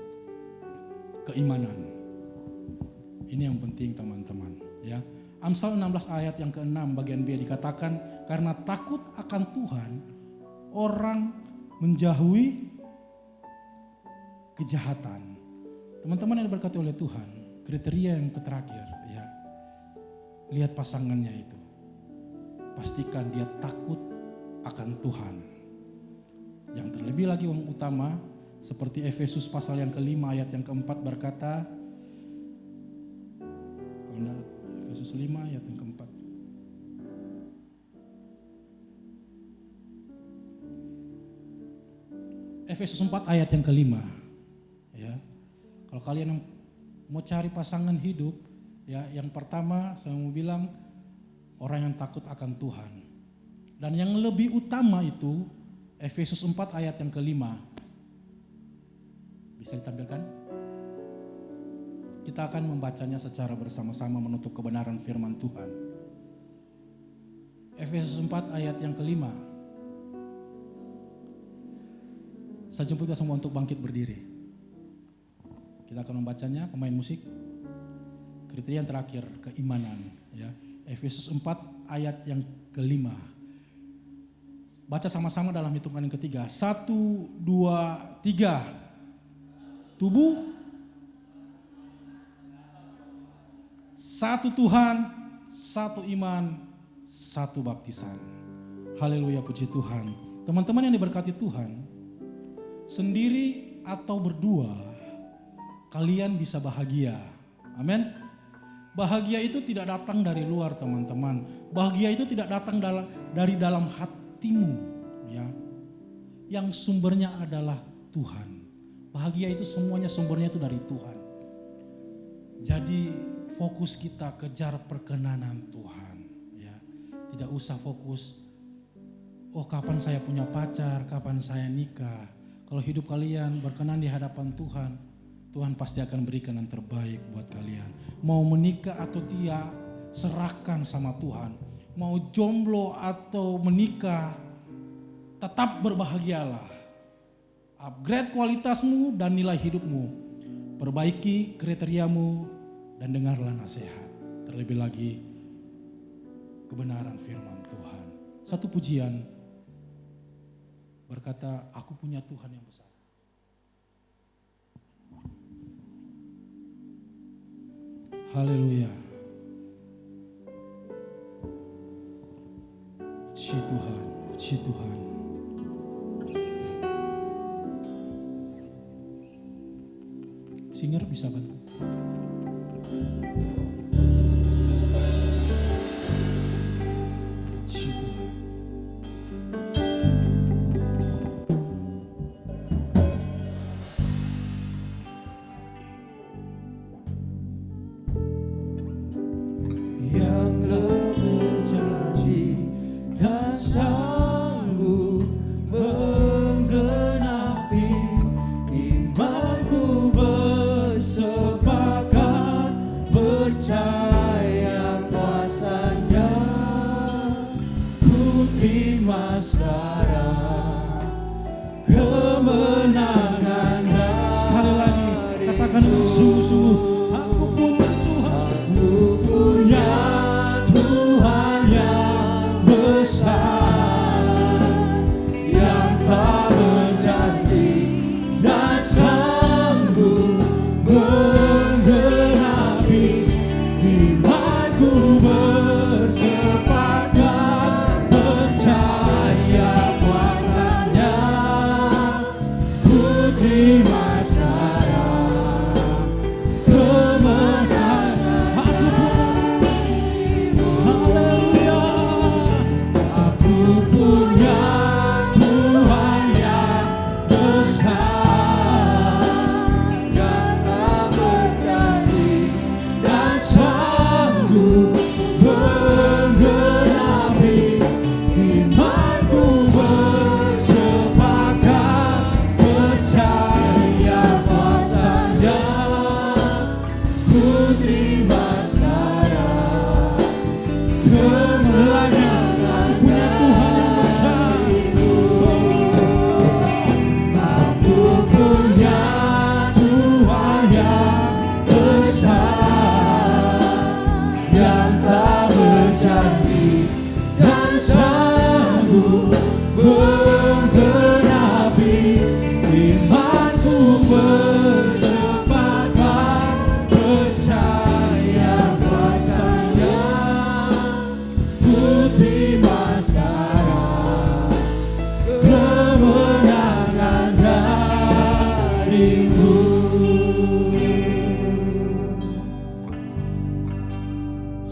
keimanan. Ini yang penting teman-teman ya. Amsal 16 ayat yang ke-6 bagian B dikatakan, karena takut akan Tuhan orang menjauhi kejahatan. Teman-teman yang diberkati oleh Tuhan, kriteria yang terakhir ya. Lihat pasangannya itu. Pastikan dia takut akan Tuhan. Yang terlebih lagi yang utama, seperti Efesus pasal yang ke-5 ayat yang ke-4 berkata, Efesus 5 ayat yang ke-4. Efesus 4 ayat yang ke-5. Ya. Kalau kalian mau cari pasangan hidup, ya, yang pertama saya mau bilang orang yang takut akan Tuhan. Dan yang lebih utama itu Efesus 4 ayat yang ke-5. Bisa ditampilkan? Kita akan membacanya secara bersama-sama menutup kebenaran firman Tuhan. Efesus 4 ayat yang ke-5. Saya jemput kita semua untuk bangkit berdiri. Kita akan membacanya, pemain musik. Kriteria yang terakhir, keimanan. Ya. Efesus 4 ayat yang ke-5. Baca sama-sama dalam hitungan yang ketiga. 1, 2, 3. Tubuh. Satu Tuhan, satu iman, satu baptisan. Haleluya, puji Tuhan. Teman-teman yang diberkati Tuhan, sendiri atau berdua, kalian bisa bahagia. Amin. Bahagia itu tidak datang dari luar teman-teman. Bahagia itu tidak datang dari dalam hatimu. Ya. Yang sumbernya adalah Tuhan. Bahagia itu semuanya sumbernya itu dari Tuhan. Jadi fokus kita kejar perkenanan Tuhan. Ya. Tidak usah fokus, oh kapan saya punya pacar, kapan saya nikah. Kalau hidup kalian berkenan di hadapan Tuhan, Tuhan pasti akan berikan yang terbaik buat kalian. Mau menikah atau tidak, serahkan sama Tuhan. Mau jomblo atau menikah, tetap berbahagialah. Upgrade kualitasmu dan nilai hidupmu. Perbaiki kriteriamu dan dengarlah nasihat. Terlebih lagi kebenaran firman Tuhan. Satu pujian berkata, aku punya Tuhan yang besar. Haleluya. Puji Tuhan, puji Tuhan. Singer bisa bantu. Puji Tuhan. Yang telah berjanji dan sanggup menggenapi imanku, bersepakat percaya kuasanya. Ku terima sekarang kemenangan. Sekali lagi katakan sungguh-sungguh, aku punya Tuhan. Aku punya Tuhan yang besar, yang telah berjanji dan sanggup menggenapi imanku, bersepakat percaya kuasanya. Ku terima sekarang kemenangan. Aku punya Tuhan. Haleluya. Aku punya Tuhan yang besar, yang telah berjanji dan sanggup menggenapi imanku, bersepakat percaya kuasa.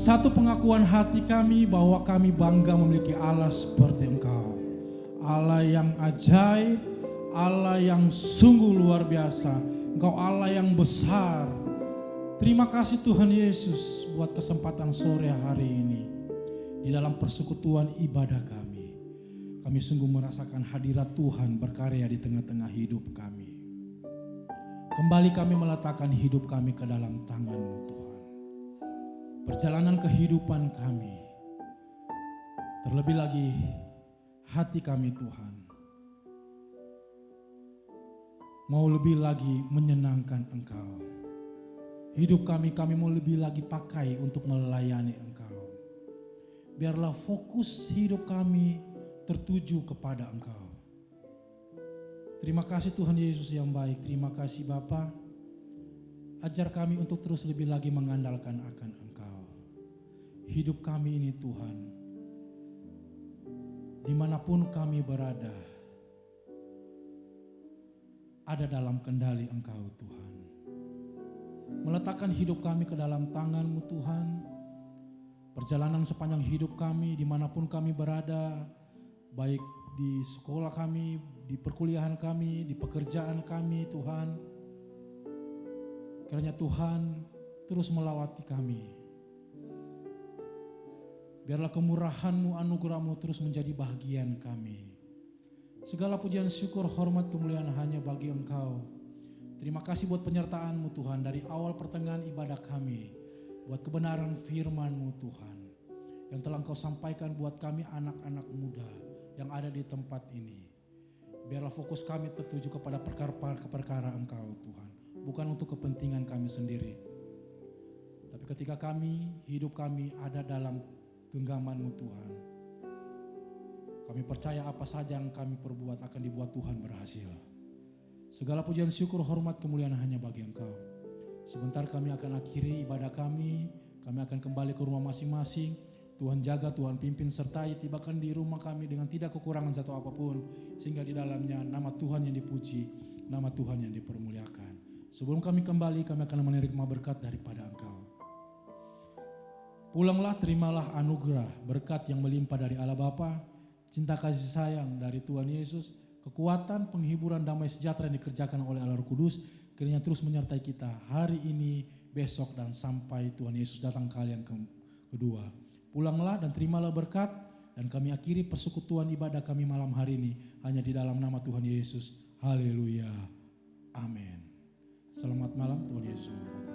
Satu pengakuan hati kami bahwa kami bangga memiliki Allah seperti Engkau. Allah yang ajaib, Allah yang sungguh luar biasa. Engkau Allah yang besar. Terima kasih Tuhan Yesus buat kesempatan sore hari ini. Di dalam persekutuan ibadah kami. Kami sungguh merasakan hadirat Tuhan berkarya di tengah-tengah hidup kami. Kembali kami meletakkan hidup kami ke dalam tangan-Mu Tuhan. Perjalanan kehidupan kami, terlebih lagi hati kami Tuhan, mau lebih lagi menyenangkan Engkau. Hidup kami mau lebih lagi pakai untuk melayani Engkau. Biarlah fokus hidup kami tertuju kepada Engkau. Terima kasih Tuhan Yesus yang baik, terima kasih Bapa. Ajar kami untuk terus lebih lagi mengandalkan akan Engkau. Hidup kami ini Tuhan, dimanapun kami berada, ada dalam kendali Engkau Tuhan. Meletakkan hidup kami ke dalam tangan-Mu Tuhan. Perjalanan sepanjang hidup kami, dimanapun kami berada, baik di sekolah kami, di perkuliahan kami, di pekerjaan kami Tuhan. Kiranya Tuhan terus melawati kami. Biarlah kemurahan-Mu, anugerah-Mu terus menjadi bahagian kami. Segala pujian, syukur, hormat, kemuliaan hanya bagi Engkau. Terima kasih buat penyertaan-Mu Tuhan dari awal pertengahan ibadah kami. Buat kebenaran firman-Mu Tuhan. Yang telah Engkau sampaikan buat kami anak-anak muda yang ada di tempat ini. Biarlah fokus kami tertuju kepada perkara Engkau Tuhan. Bukan untuk kepentingan kami sendiri. Tapi ketika hidup kami ada dalam genggaman-Mu Tuhan. Kami percaya apa saja yang kami perbuat akan dibuat Tuhan berhasil. Segala pujian, syukur, hormat, kemuliaan hanya bagi Engkau. Sebentar kami akan akhiri ibadah kami akan kembali ke rumah masing-masing. Tuhan jaga, Tuhan pimpin sertai, tibakan di rumah kami dengan tidak kekurangan satu apapun. Sehingga di dalamnya nama Tuhan yang dipuji, nama Tuhan yang dipermuliakan. Sebelum kami kembali, kami akan menerima berkat daripada Engkau. Pulanglah, terimalah anugerah berkat yang melimpah dari Allah Bapa, cinta kasih sayang dari Tuhan Yesus, kekuatan, penghiburan, damai sejahtera yang dikerjakan oleh Allah Roh Kudus, kiranya terus menyertai kita hari ini, besok, dan sampai Tuhan Yesus datang kali yang kedua. Pulanglah dan terimalah berkat, dan kami akhiri persekutuan ibadah kami malam hari ini hanya di dalam nama Tuhan Yesus. Haleluya. Amin. Selamat malam, Tuhan Yesus memberkati.